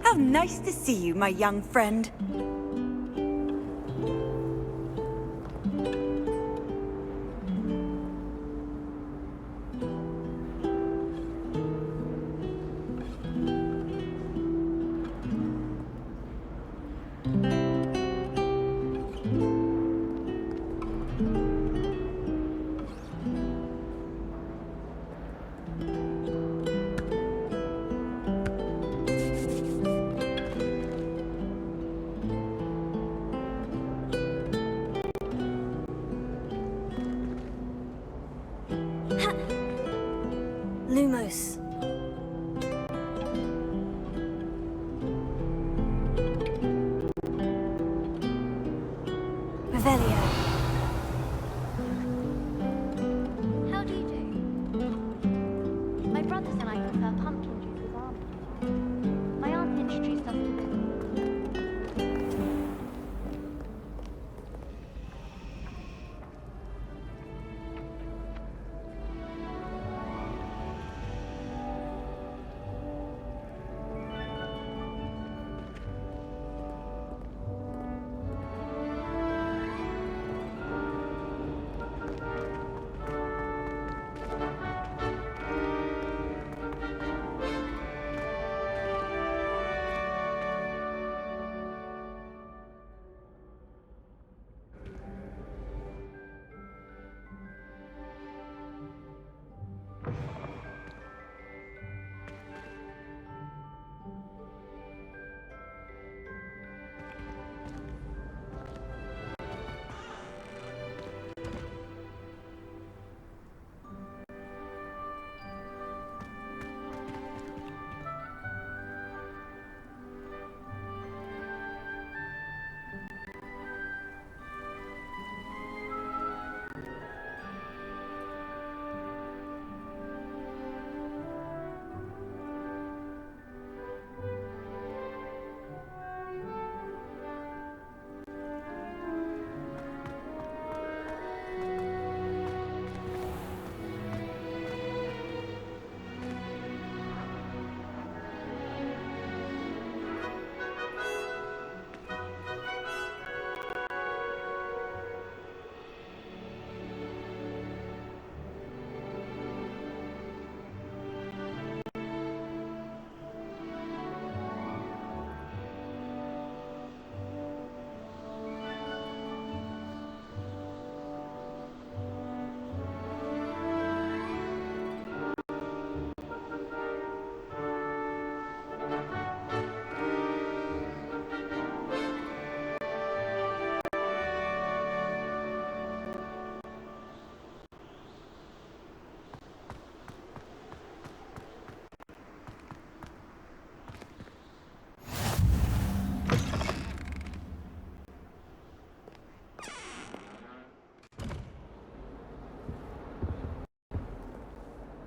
How nice to see you, my young friend. Lumos. Revelio. How do you do? My brothers and I prefer pumpkin juice with almonds. My aunt introduced us to this.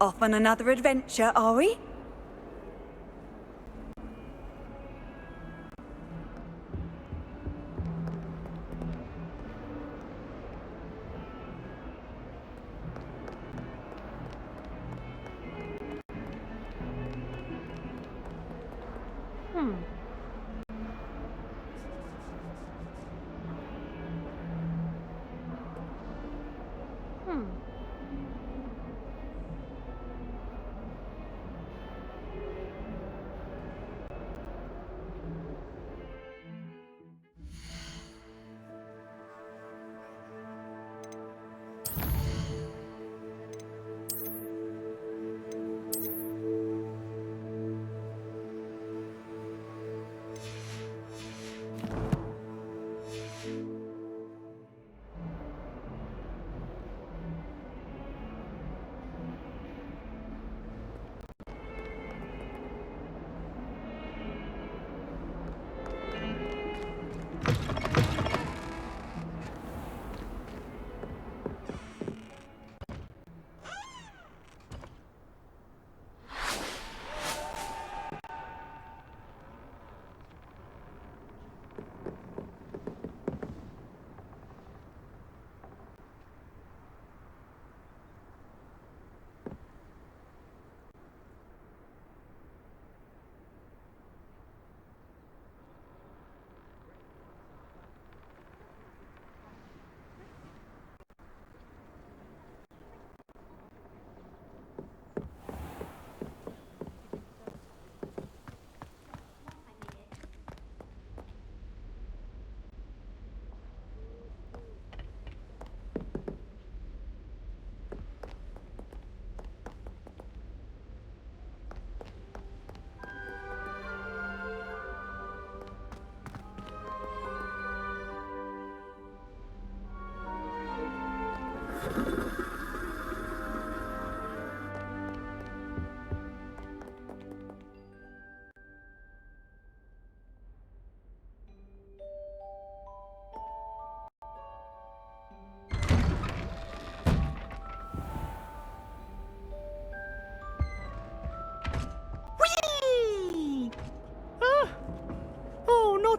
Off on another adventure, are we?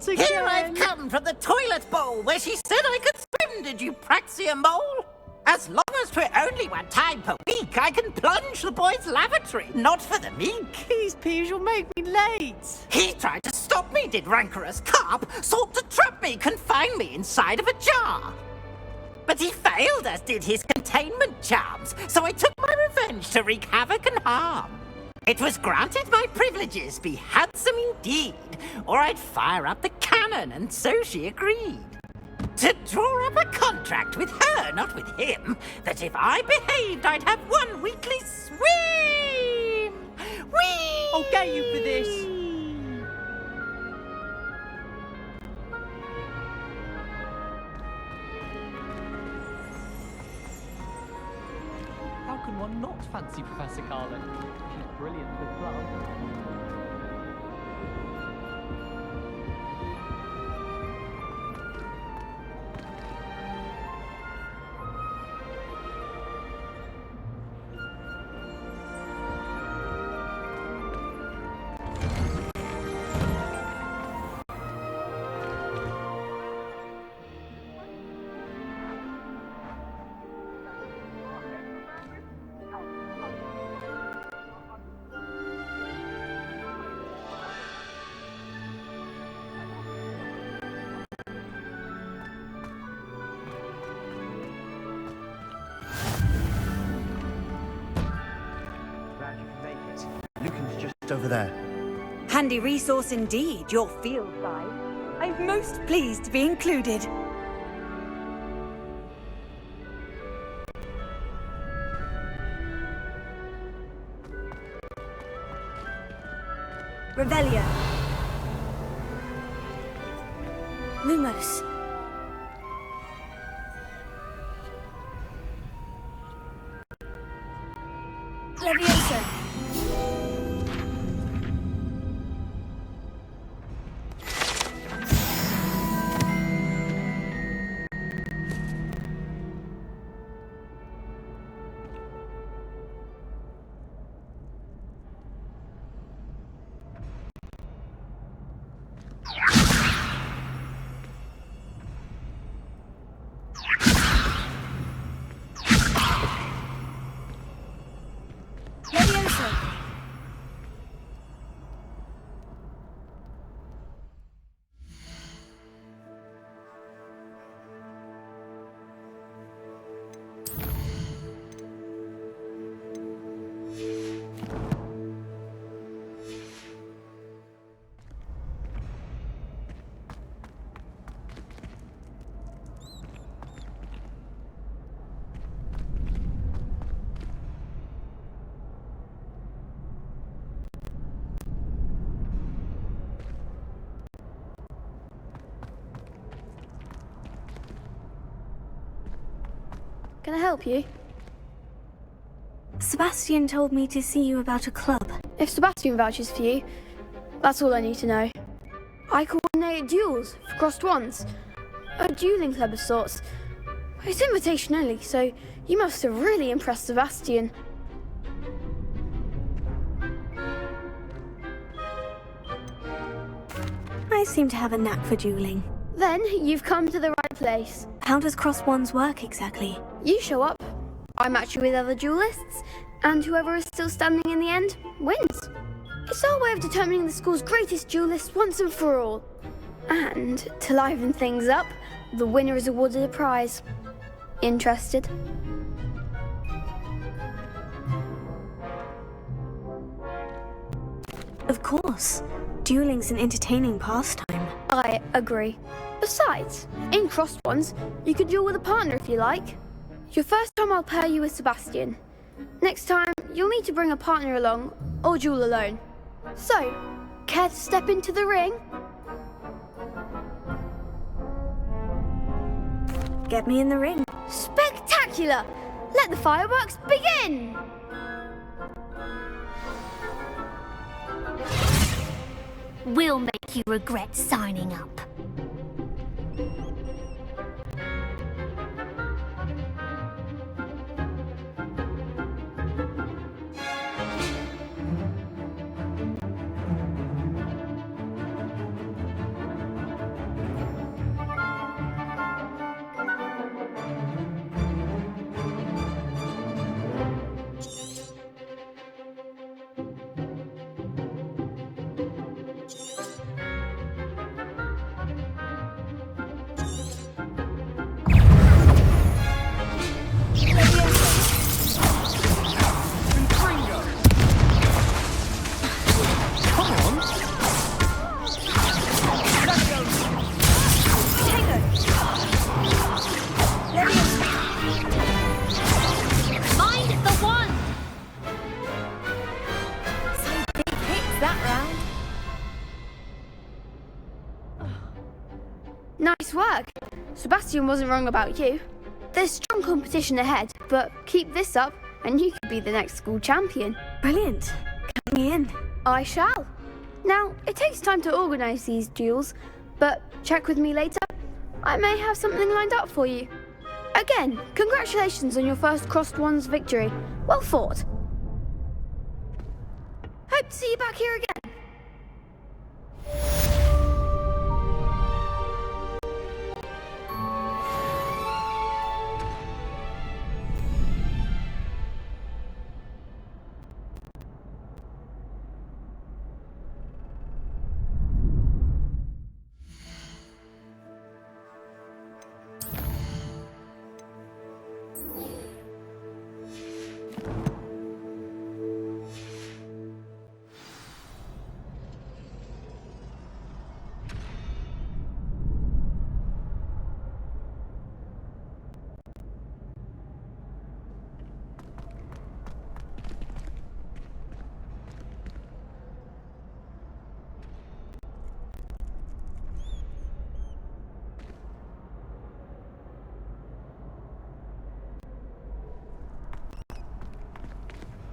Not again! Here I've come from the toilet bowl where she said I could swim, did you praxia mole? As long as 'twere only one time per week, I can plunge the boys' lavatory, not for the meek. These peas will make me late. He tried to stop me, did rancorous carp, sought to trap me, confine me inside of a jar. But he failed, as did his containment charms, so I took my revenge to wreak havoc and harm. It was granted my privileges be handsome indeed, or I'd fire up the cannon, and so she agreed. To draw up a contract with her, not with him, that if I behaved, I'd have one weekly swim! Whee! I'll get you for this. How can one not fancy Professor Carlin? She's brilliant with blood. Over there. Handy resource indeed, your field guide. I'm most pleased to be included. Revelio. Lumos. Levioso. Can I help you? Sebastian told me to see you about a club. If Sebastian vouches for you, that's all I need to know. I coordinate duels for crossed wands. A dueling club of sorts. It's invitation only, so you must have really impressed Sebastian. I seem to have a knack for dueling. Then you've come to the right place. How does cross wands work exactly? You show up, I match you with other duelists, and whoever is still standing in the end wins. It's our way of determining the school's greatest duelist once and for all. And to liven things up, the winner is awarded a prize. Interested? Of course. Dueling's an entertaining pastime. I agree. Besides, in crossed ones, you could duel with a partner if you like. Your first time I'll pair you with Sebastian. Next time, you'll need to bring a partner along, or duel alone. So, care to step into the ring? Get me in the ring. Spectacular! Let the fireworks begin! We'll make you regret signing up. Nice work. Sebastian wasn't wrong about you. There's strong competition ahead, but keep this up and you could be the next school champion. Brilliant. Count me in. I shall. Now, it takes time to organise these duels, but check with me later. I may have something lined up for you. Again, congratulations on your first Crossed Wands victory. Well fought. Hope to see you back here again.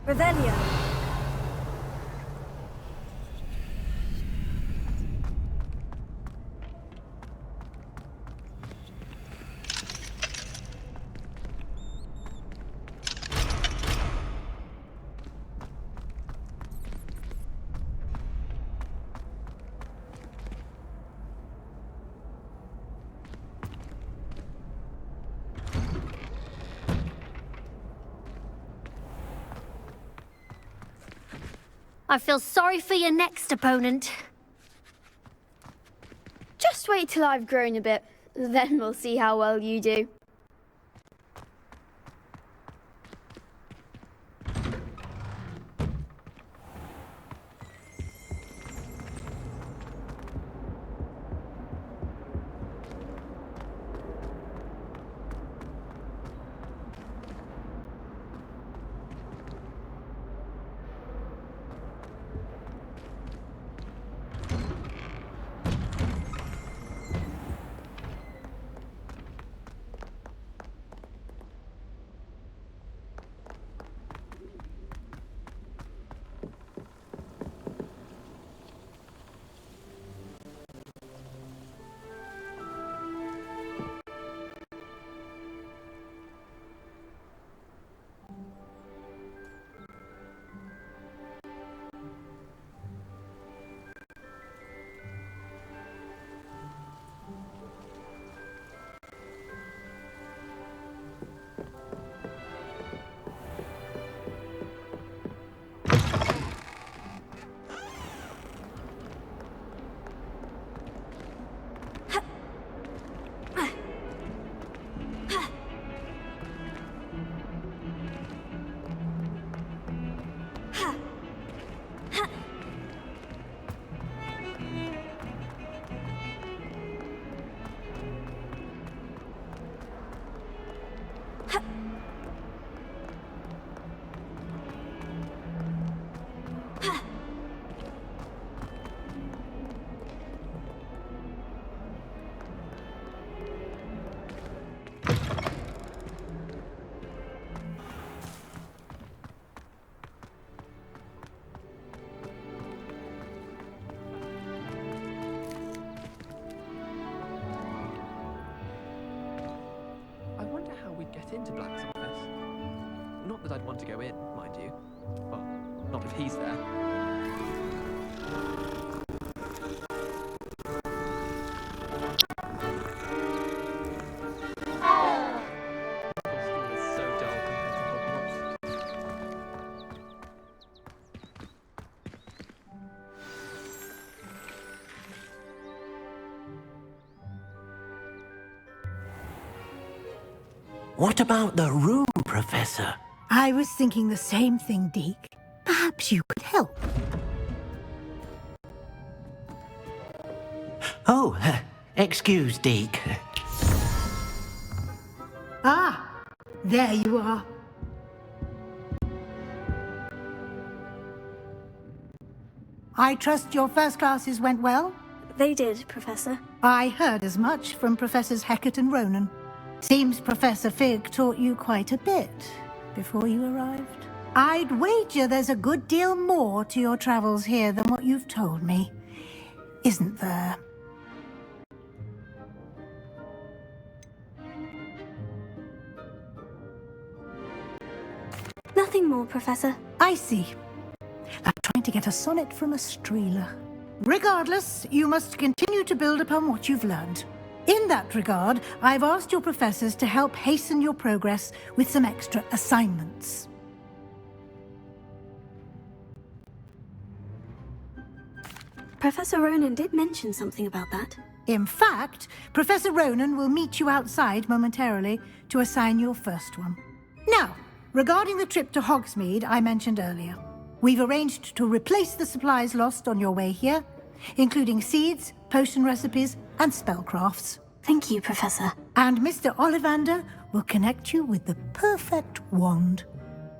Revelio. I feel sorry for your next opponent. Just wait till I've grown a bit, then we'll see how well you do. Get into Black's office. Not that I'd want to go in, mind you. Well, not if he's there. School is so dull compared to Hogwarts. What about the room, Professor? I was thinking the same thing, Deke. Perhaps you could help. Oh, excuse, Deke. Ah, there you are. I trust your first classes went well? They did, Professor. I heard as much from Professors Hecat and Ronan. Seems Professor Fig taught you quite a bit before you arrived. I'd wager there's a good deal more to your travels here than what you've told me. Isn't there? Nothing more, Professor. I see. Like trying to get a sonnet from a streeler. Regardless, you must continue to build upon what you've learned. In that regard, I've asked your professors to help hasten your progress with some extra assignments. Professor Ronan did mention something about that. In fact, Professor Ronan will meet you outside momentarily to assign your first one. Now, regarding the trip to Hogsmeade I mentioned earlier, we've arranged to replace the supplies lost on your way here, including seeds, potion recipes, and spellcrafts. Thank you, Professor. And Mr. Ollivander will connect you with the perfect wand.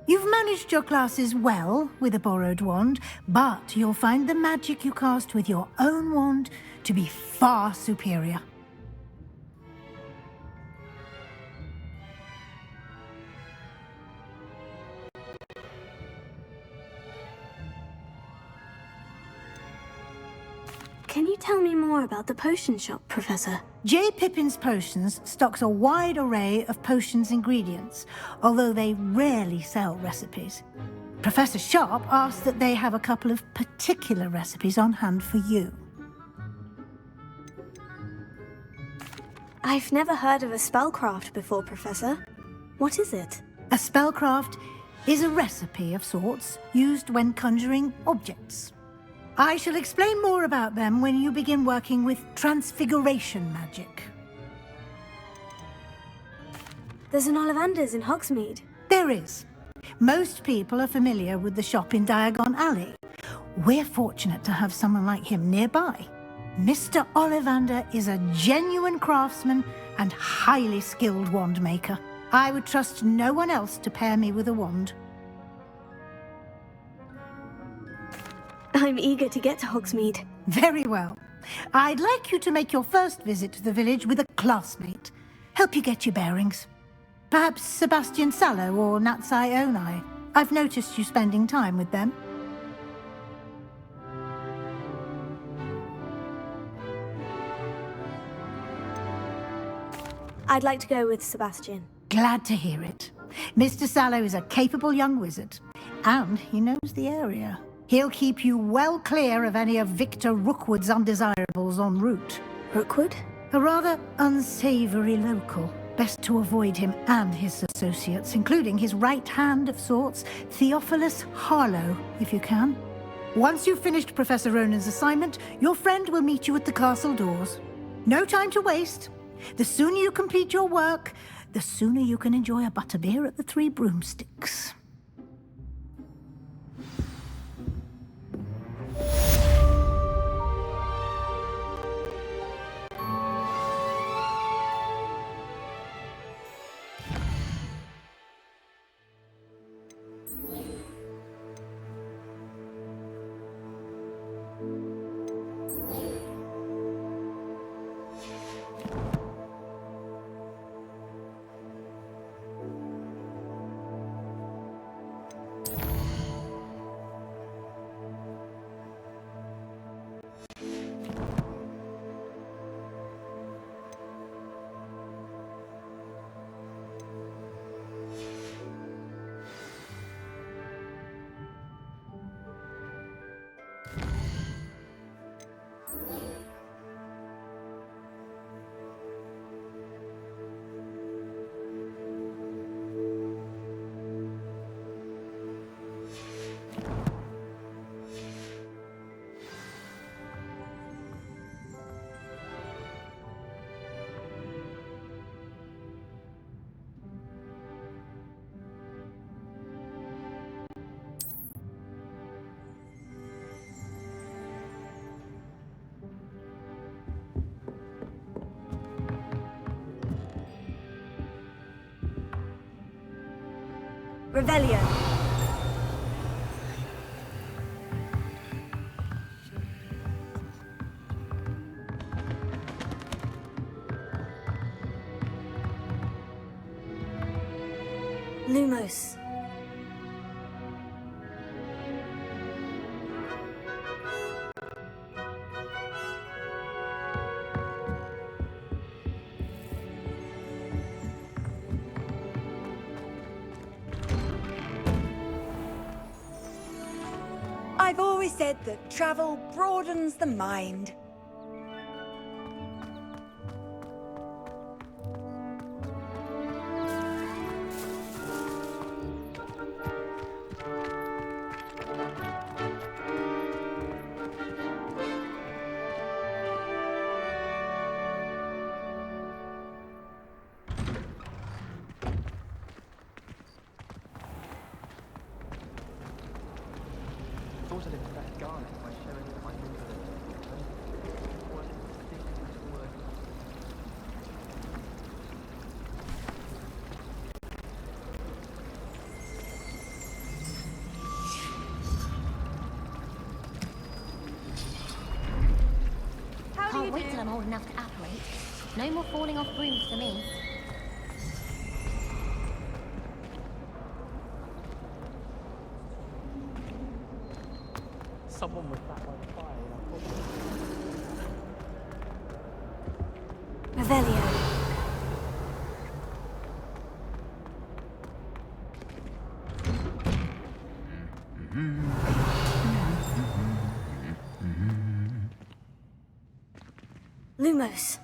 You've managed your classes well with a borrowed wand, but you'll find the magic you cast with your own wand to be far superior. Can you tell me more about the potion shop, Professor? J. Pippin's Potions stocks a wide array of potions ingredients, although they rarely sell recipes. Professor Sharp asked that they have a couple of particular recipes on hand for you. I've never heard of a spellcraft before, Professor. What is it? A spellcraft is a recipe of sorts used when conjuring objects. I shall explain more about them when you begin working with transfiguration magic. There's an Ollivander's in Hogsmeade. There is. Most people are familiar with the shop in Diagon Alley. We're fortunate to have someone like him nearby. Mr. Ollivander is a genuine craftsman and highly skilled wand maker. I would trust no one else to pair me with a wand. I'm eager to get to Hogsmeade. Very well. I'd like you to make your first visit to the village with a classmate. Help you get your bearings. Perhaps Sebastian Sallow or Natsai Onai. I've noticed you spending time with them. I'd like to go with Sebastian. Glad to hear it. Mr. Sallow is a capable young wizard, and he knows the area. He'll keep you well clear of any of Victor Rookwood's undesirables en route. Rookwood? A rather unsavory local. Best to avoid him and his associates, including his right hand of sorts, Theophilus Harlow, if you can. Once you've finished Professor Ronan's assignment, your friend will meet you at the castle doors. No time to waste. The sooner you complete your work, the sooner you can enjoy a butterbeer at the Three Broomsticks. Revelio. Lumos. I've always said that travel broadens the mind. Thought I'd impress Garnet by showing that my influence was ridiculously working. Can't wait till I'm old enough to apparate. No more falling off brooms for me. Someone was sat by the fire and I thought, Revelio. Lumos.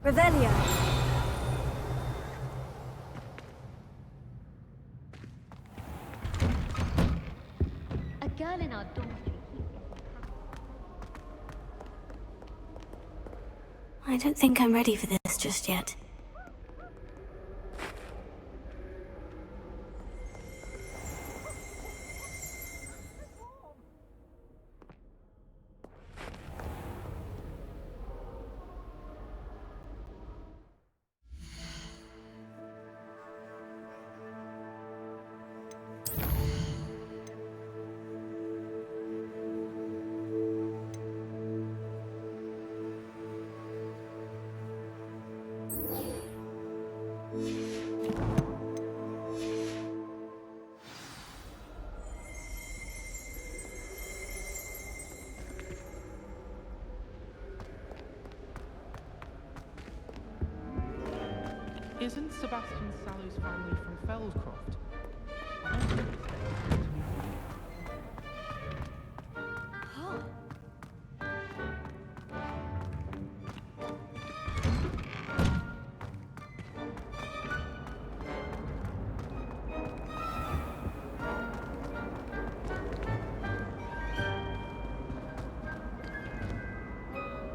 Revelio. A girl in our dormitory keeps getting I don't think I'm ready for this just yet. Isn't Sebastian Sallow's family from Fellscroft? I don't think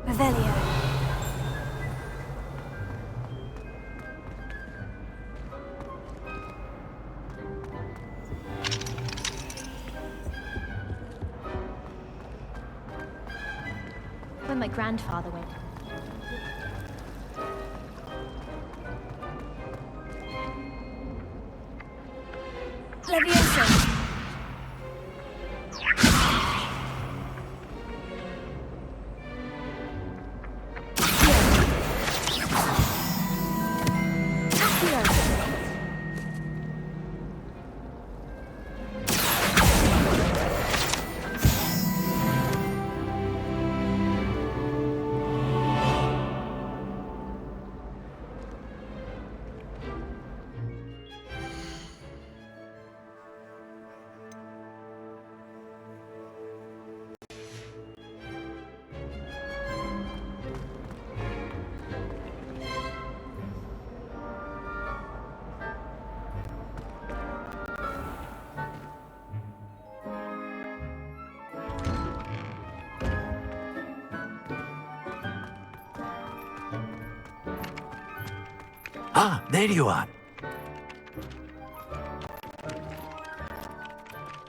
Revelio. when my grandfather went. Levioso. Ah, there you are.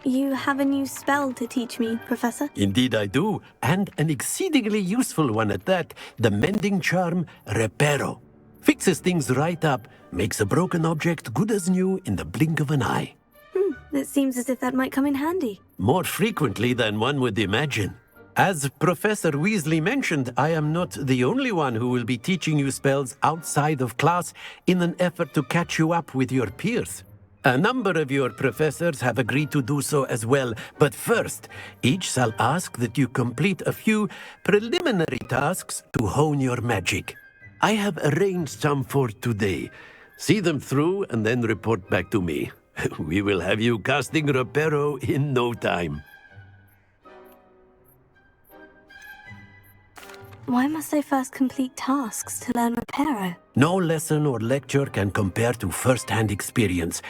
You have a new spell to teach me, Professor? Indeed I do, and an exceedingly useful one at that. The mending charm, Reparo. Fixes things right up, makes a broken object good as new in the blink of an eye. It seems as if that might come in handy. More frequently than one would imagine. As Professor Weasley mentioned, I am not the only one who will be teaching you spells outside of class in an effort to catch you up with your peers. A number of your professors have agreed to do so as well, but first, each shall ask that you complete a few preliminary tasks to hone your magic. I have arranged some for today. See them through and then report back to me. We will have you casting Reparo in no time. Why must I first complete tasks to learn Reparo? No lesson or lecture can compare to first-hand experience,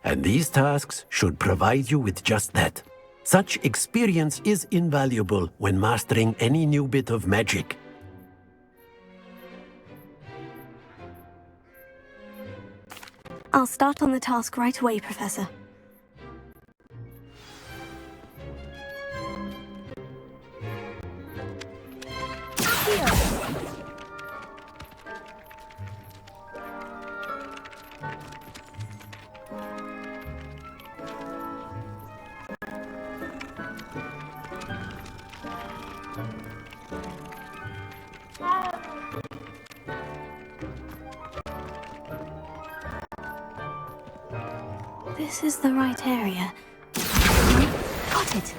and these tasks should provide you with just that. Such experience is invaluable when mastering any new bit of magic. I'll start on the task right away, Professor. This is the right area. Got it!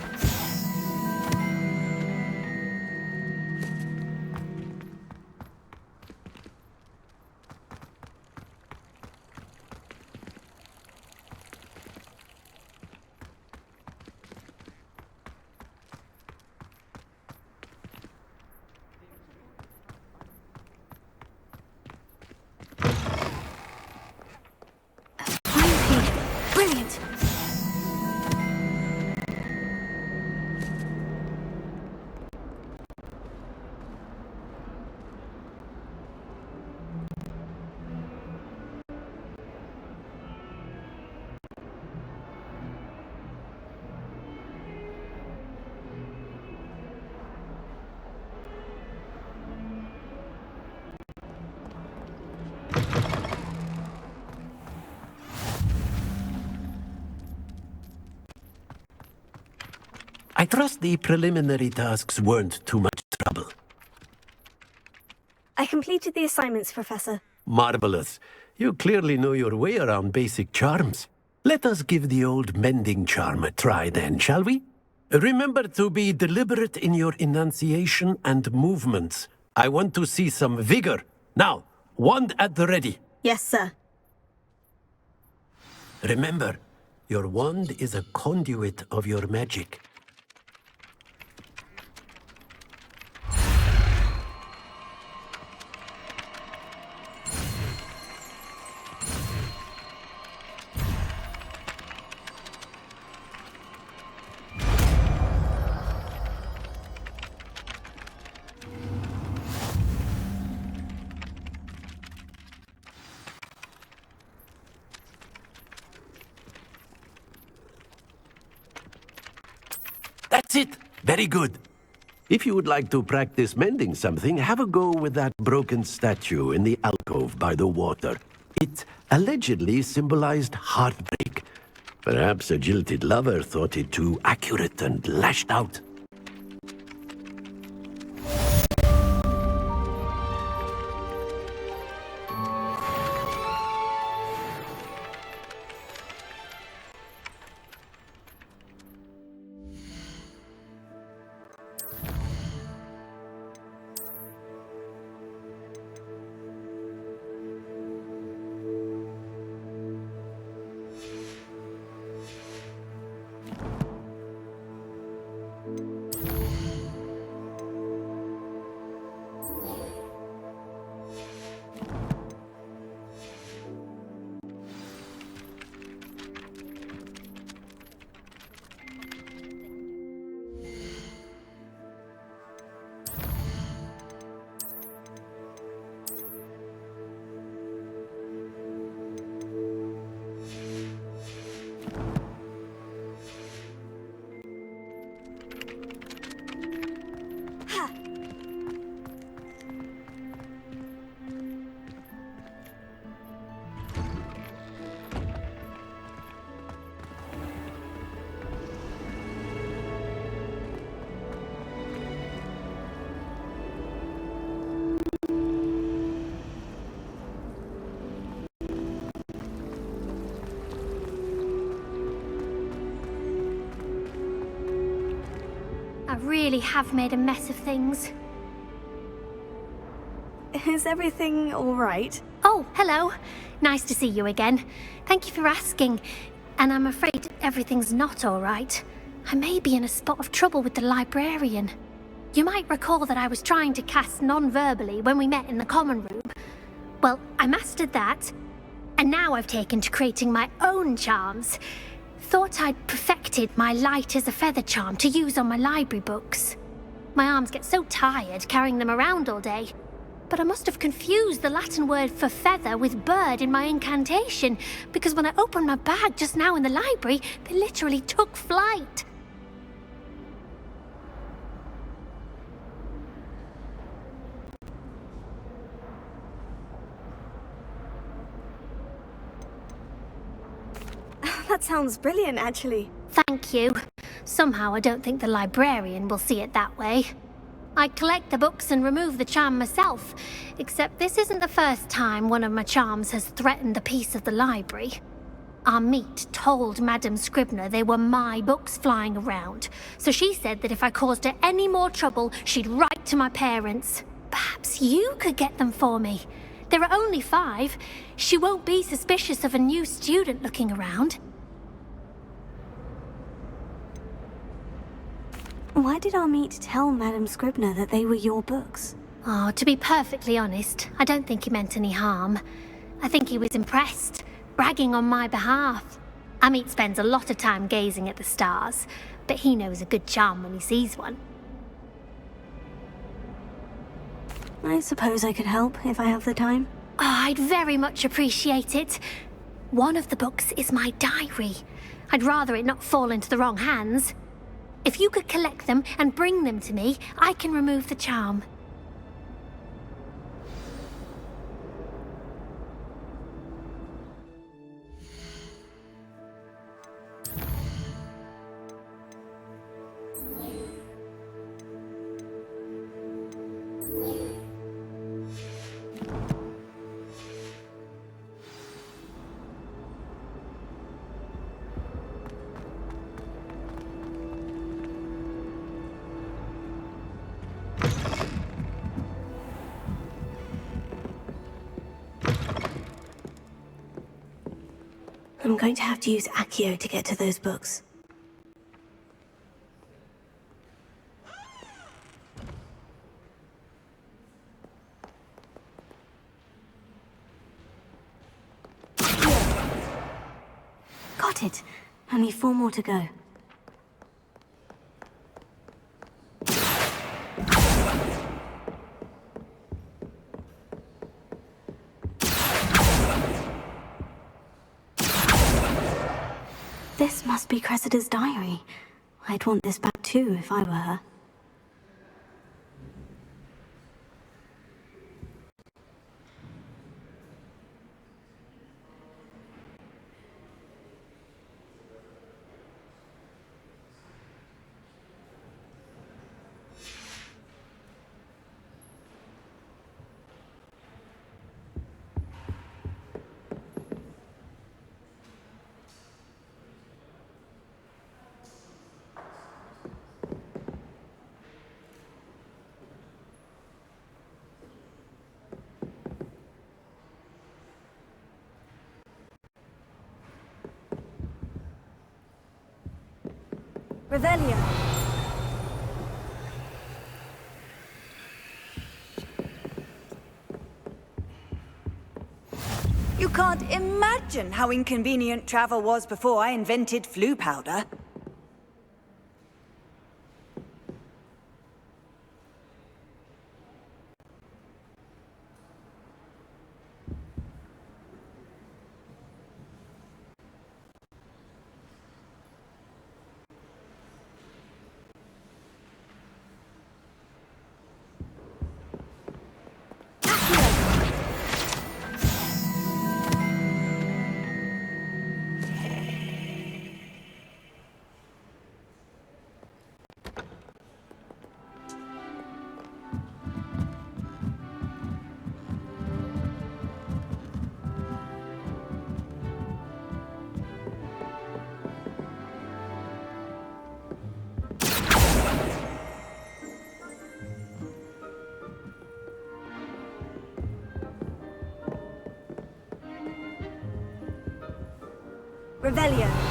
Brilliant! I trust the preliminary tasks weren't too much trouble. I completed the assignments, Professor. Marvelous. You clearly know your way around basic charms. Let us give the old mending charm a try then, shall we? Remember to be deliberate in your enunciation and movements. I want to see some vigor. Now, wand at the ready. Yes, sir. Remember, your wand is a conduit of your magic. That's it! Very good. If you would like to practice mending something, have a go with that broken statue in the alcove by the water. It allegedly symbolized heartbreak. Perhaps a jilted lover thought it too accurate and lashed out. I really have made a mess of things. Is everything all right? Oh, hello. Nice to see you again. Thank you for asking. And I'm afraid everything's not all right. I may be in a spot of trouble with the librarian. You might recall that I was trying to cast non-verbally when we met in the common room. Well, I mastered that, and now I've taken to creating my own charms. Thought I'd perfected my light as a feather charm to use on my library books. My arms get so tired carrying them around all day. But I must have confused the Latin word for feather with bird in my incantation, because when I opened my bag just now in the library, they literally took flight. That sounds brilliant, actually. Thank you. Somehow I don't think the librarian will see it that way. I collect the books and remove the charm myself, except this isn't the first time one of my charms has threatened the peace of the library. Our meet told Madame Scribner they were my books flying around, so she said that if I caused her any more trouble, she'd write to my parents. Perhaps you could get them for me. There are only 5. She won't be suspicious of a new student looking around. Why did our meet tell Madame Scribner that they were your books? Oh, to be perfectly honest, I don't think he meant any harm. I think he was impressed, bragging on my behalf. Amit spends a lot of time gazing at the stars, but he knows a good charm when he sees one. I suppose I could help if I have the time. Oh, I'd very much appreciate it. One of the books is my diary. I'd rather it not fall into the wrong hands. If you could collect them and bring them to me, I can remove the charm. I'm going to have to use Accio to get to those books. Got it. Only 4 more to go. This must be Cressida's diary. I'd want this back too if I were her. Revelio. You can't imagine how inconvenient travel was before I invented flu powder. Revelio.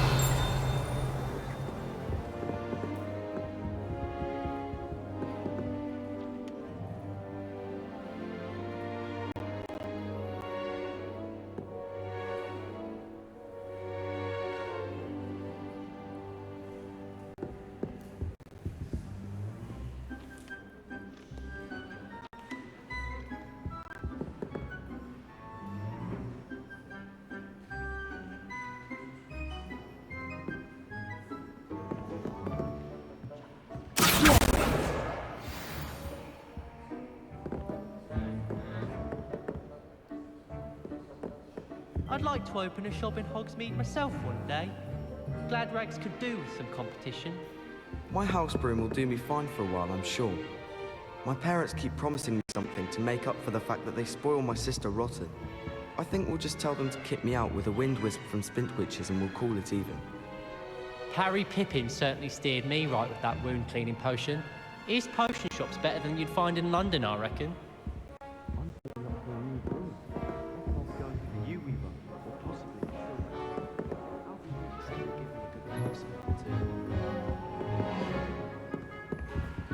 I'd like to open a shop in Hogsmeade myself one day. Glad Rags could do with some competition. My house broom will do me fine for a while, I'm sure. My parents keep promising me something to make up for the fact that they spoil my sister rotten. I think we'll just tell them to kick me out with a wind wisp from Spintwitches and we'll call it even. Harry Pippin certainly steered me right with that wound cleaning potion. His potion shop's better than you'd find in London, I reckon.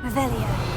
Revelio.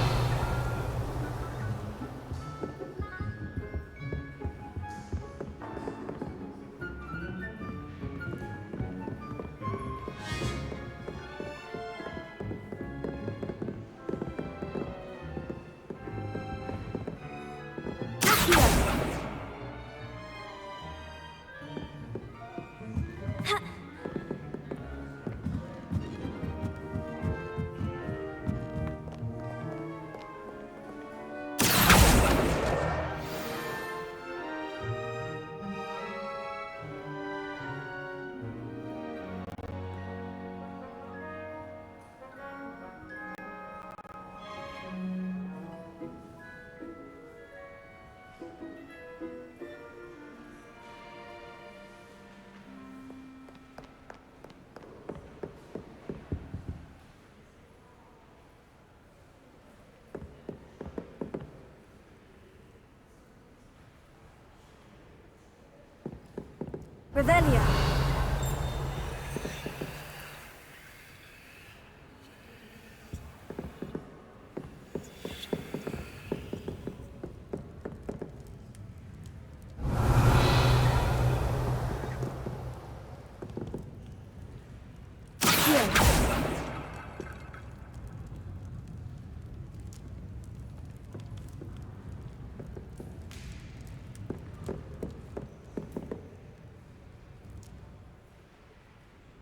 Revelio.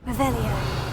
Revelio.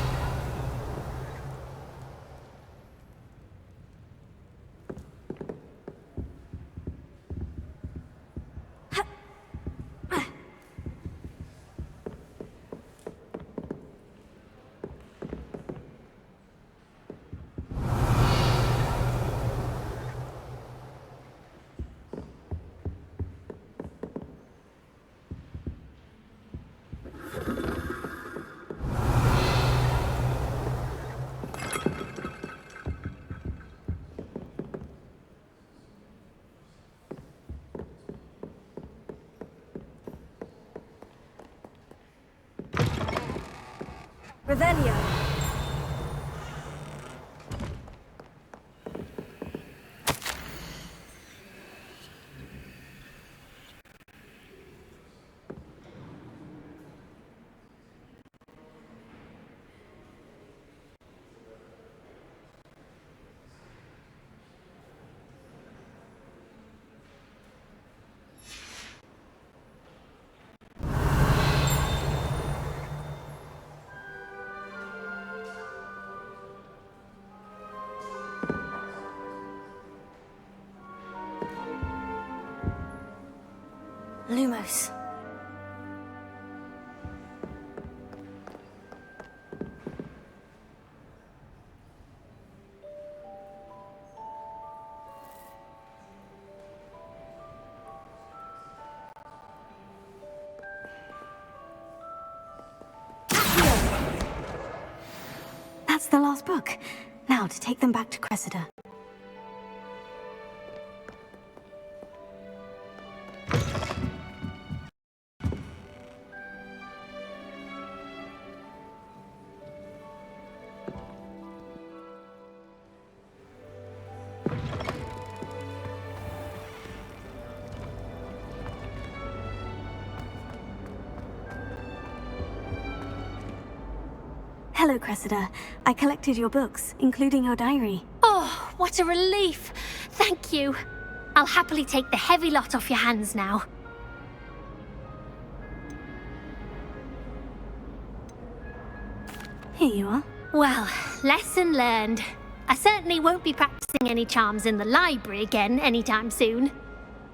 Revelio. Lumos. That's the last book. Now to take them back to Cressida. Hello, Cressida. I collected your books, including your diary. Oh, what a relief. Thank you. I'll happily take the heavy lot off your hands now. Here you are. Well, lesson learned. I certainly won't be practicing any charms in the library again anytime soon.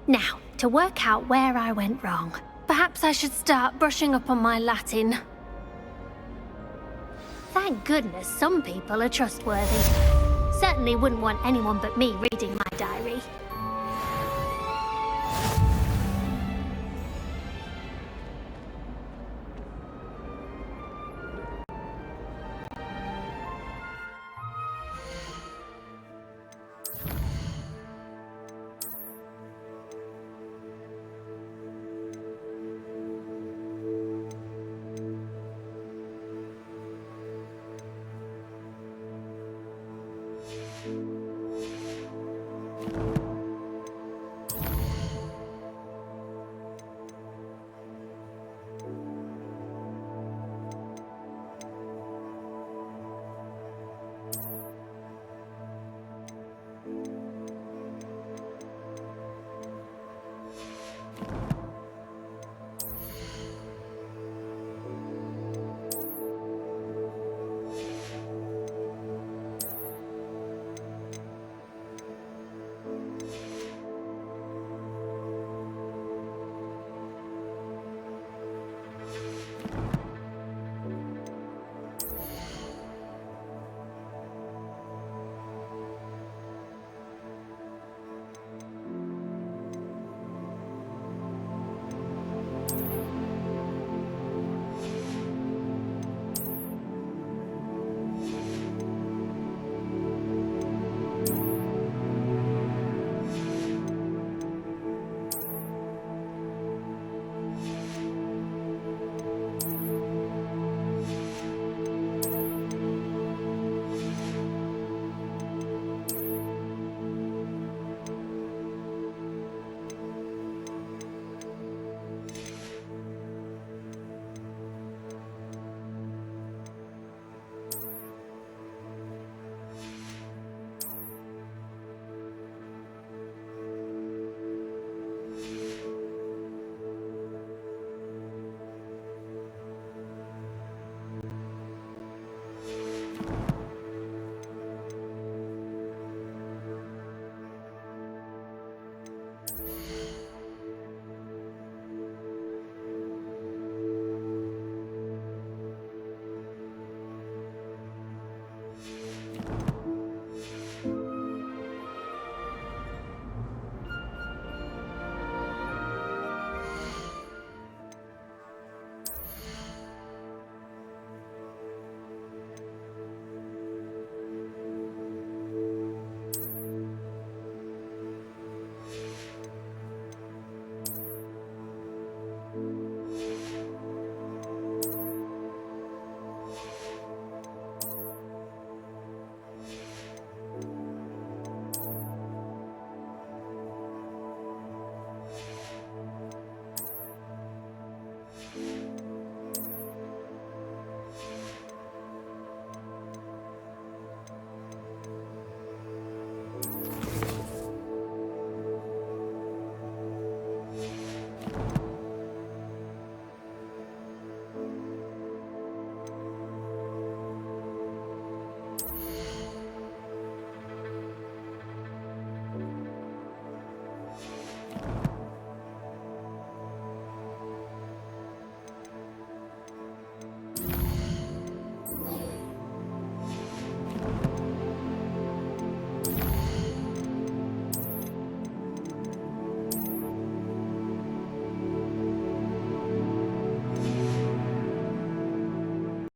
Now, to work out where I went wrong. Perhaps I should start brushing up on my Latin. Thank goodness some people are trustworthy. Certainly wouldn't want anyone but me reading my diary.